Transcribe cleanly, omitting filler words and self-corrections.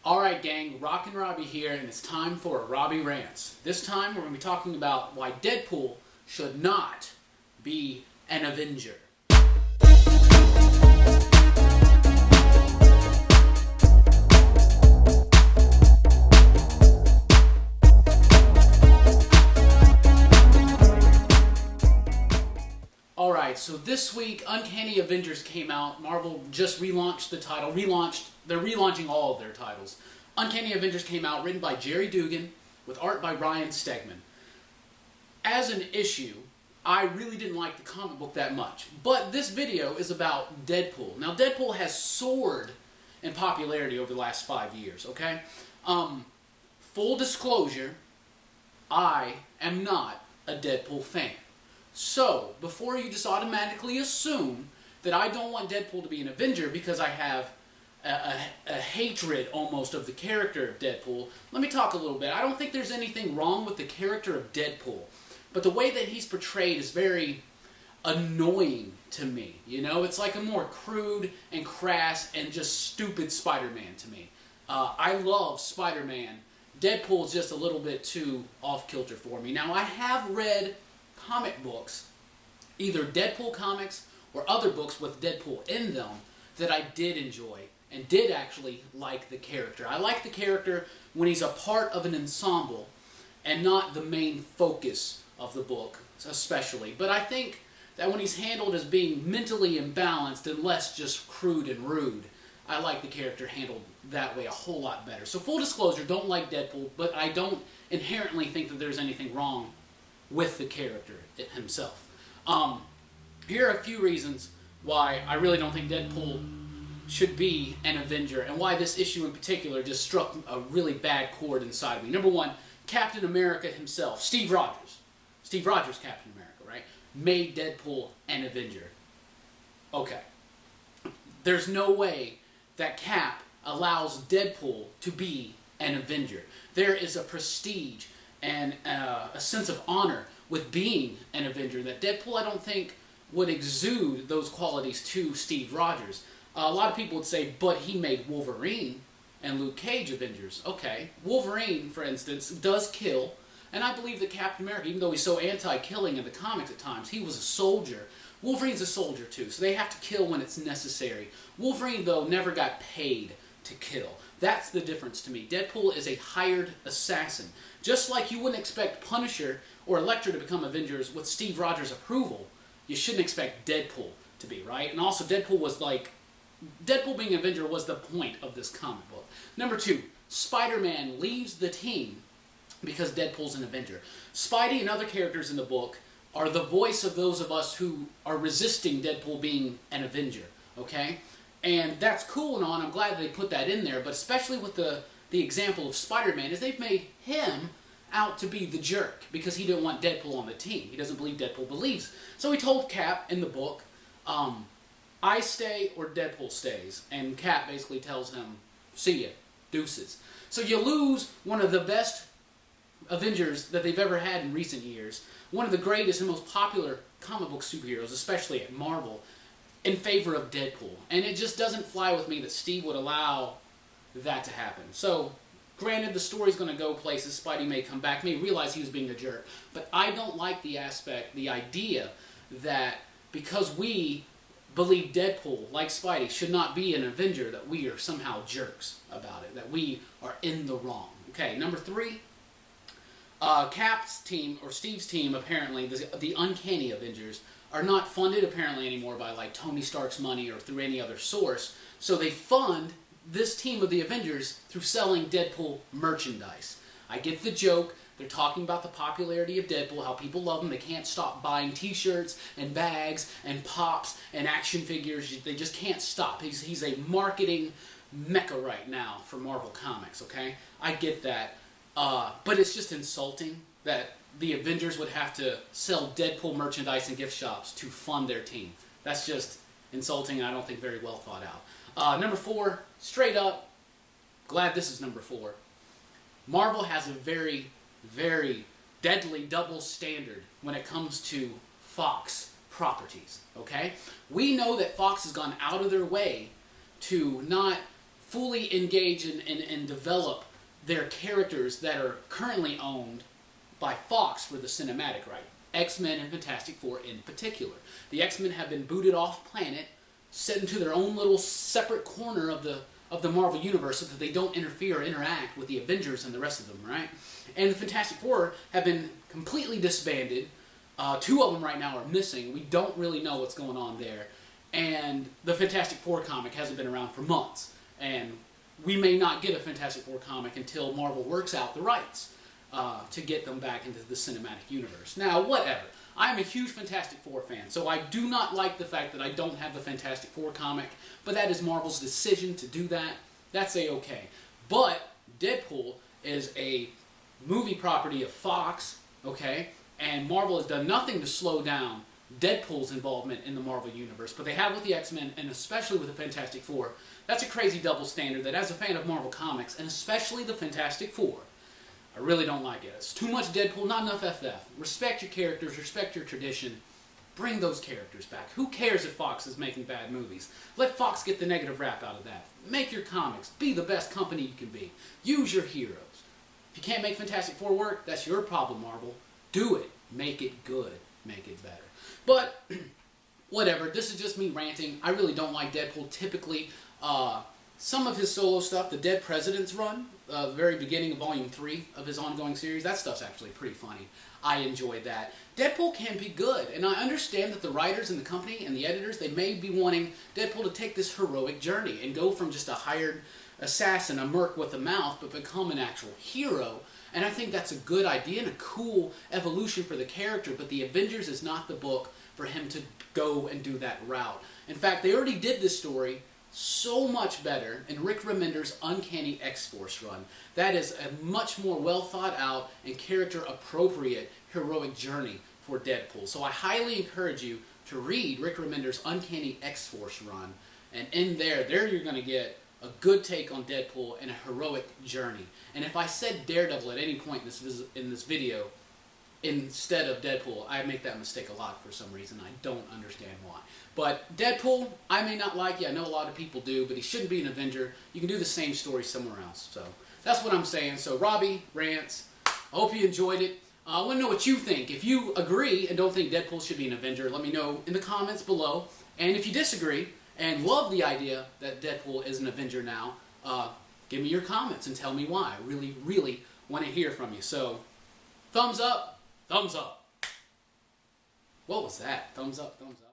Alright gang, Rockin' Robbie here, and it's time for a Robbie Rants. This time we're going to be talking about why Deadpool should not be an Avenger. Alright, so this week Uncanny Avengers came out. Marvel just relaunched the title. They're relaunching all of their titles. Uncanny Avengers came out, written by Jerry Dugan, with art by Ryan Stegman. As an issue, I really didn't like the comic book that much. But this video is about Deadpool. Now, Deadpool has soared in popularity over the last 5 years, okay? Full disclosure, I am not a Deadpool fan. So, before you just automatically assume that I don't want Deadpool to be an Avenger because I have a hatred almost of the character of Deadpool, let me talk a little bit. I don't think there's anything wrong with the character of Deadpool, but the way that he's portrayed is very annoying to me. You know, it's like a more crude and crass and just stupid Spider-Man to me. I love Spider-Man. Deadpool is just a little bit too off-kilter for me. Now, I have read comic books, either Deadpool comics or other books with Deadpool in them, that I did enjoy and did actually like the character. I like the character when he's a part of an ensemble and not the main focus of the book, especially. But I think that when he's handled as being mentally imbalanced and less just crude and rude, I like the character handled that way a whole lot better. So full disclosure, don't like Deadpool, but I don't inherently think that there's anything wrong with the character himself. Here are a few reasons why I really don't think Deadpool should be an Avenger, and why this issue in particular just struck a really bad chord inside me. Number one, Captain America himself, Steve Rogers, Captain America, right, made Deadpool an Avenger. Okay. There's no way that Cap allows Deadpool to be an Avenger. There is a prestige and a sense of honor with being an Avenger that Deadpool, I don't think, would exude those qualities to Steve Rogers. A lot of people would say, but he made Wolverine and Luke Cage Avengers. Okay, Wolverine, for instance, does kill, and I believe that Captain America, even though he's so anti-killing in the comics at times, he was a soldier. Wolverine's a soldier too, so they have to kill when it's necessary. Wolverine, though, never got paid to kill. That's the difference to me. Deadpool is a hired assassin. Just like you wouldn't expect Punisher or Elektra to become Avengers with Steve Rogers' approval, you shouldn't expect Deadpool to be, right? And also, Deadpool being an Avenger was the point of this comic book. Number two, Spider-Man leaves the team because Deadpool's an Avenger. Spidey and other characters in the book are the voice of those of us who are resisting Deadpool being an Avenger, okay? And that's cool and all, and I'm glad they put that in there, but especially with the example of Spider-Man, is they've made him out to be the jerk because he didn't want Deadpool on the team. He doesn't believe Deadpool believes. So he told Cap in the book, I stay or Deadpool stays. And Cap basically tells him, see ya, deuces. So you lose one of the best Avengers that they've ever had in recent years, one of the greatest and most popular comic book superheroes, especially at Marvel, in favor of Deadpool. And it just doesn't fly with me that Steve would allow that to happen. So, granted, the story's going to go places. Spidey may come back, may realize he was being a jerk. But I don't like the idea that because we believe Deadpool, like Spidey, should not be an Avenger, that we are somehow jerks about it, that we are in the wrong. Okay, number three, Cap's team, or Steve's team, apparently, the Uncanny Avengers, are not funded apparently anymore by like Tony Stark's money or through any other source. So they fund this team of the Avengers through selling Deadpool merchandise. I get the joke. They're talking about the popularity of Deadpool, how people love him. They can't stop buying t-shirts and bags and pops and action figures. They just can't stop. He's a marketing mecca right now for Marvel Comics, okay? I get that. But it's just insulting that the Avengers would have to sell Deadpool merchandise in gift shops to fund their team. That's just insulting, and I don't think very well thought out. Number four, straight up, glad this is number four. Marvel has a very, very deadly double standard when it comes to Fox properties, okay? We know that Fox has gone out of their way to not fully engage and develop their characters that are currently owned by Fox for the cinematic right. X-Men and Fantastic Four in particular. The X-Men have been booted off planet, set into their own little separate corner of the Marvel Universe so that they don't interfere or interact with the Avengers and the rest of them, right? And the Fantastic Four have been completely disbanded. 2 of them right now are missing. We don't really know what's going on there. And the Fantastic Four comic hasn't been around for months. And we may not get a Fantastic Four comic until Marvel works out the rights to get them back into the cinematic universe. Now, whatever. I'm a huge Fantastic Four fan, so I do not like the fact that I don't have the Fantastic Four comic, but that is Marvel's decision to do that. That's A-okay. But Deadpool is a movie property of Fox, okay? And Marvel has done nothing to slow down Deadpool's involvement in the Marvel Universe, but they have with the X-Men, and especially with the Fantastic Four. That's a crazy double standard that, as a fan of Marvel Comics, and especially the Fantastic Four, I really don't like it. It's too much Deadpool, not enough FF. Respect your characters, respect your tradition. Bring those characters back. Who cares if Fox is making bad movies? Let Fox get the negative rap out of that. Make your comics. Be the best company you can be. Use your heroes. If you can't make Fantastic Four work, that's your problem, Marvel. Do it. Make it good. Make it better. But, whatever. This is just me ranting. I really don't like Deadpool typically. Some of his solo stuff, the Dead President's Run, the very beginning of Volume 3 of his ongoing series, that stuff's actually pretty funny. I enjoyed that. Deadpool can be good, and I understand that the writers and the company and the editors, they may be wanting Deadpool to take this heroic journey and go from just a hired assassin, a merc with a mouth, but become an actual hero. And I think that's a good idea and a cool evolution for the character, but the Avengers is not the book for him to go and do that route. In fact, they already did this story so much better in Rick Remender's Uncanny X-Force run. That is a much more well thought out and character appropriate heroic journey for Deadpool. So I highly encourage you to read Rick Remender's Uncanny X-Force run, and in there you're going to get a good take on Deadpool and a heroic journey. And if I said Daredevil at any point in this video instead of Deadpool, I make that mistake a lot for some reason. I don't understand why. But Deadpool, I may not like you. I know a lot of people do, but he shouldn't be an Avenger. You can do the same story somewhere else. So that's what I'm saying. So Robbie, Rants, I hope you enjoyed it. I want to know what you think. If you agree and don't think Deadpool should be an Avenger, let me know in the comments below. And if you disagree and love the idea that Deadpool is an Avenger now, give me your comments and tell me why. I really, really want to hear from you. So thumbs up, thumbs up. What was that? Thumbs up, thumbs up.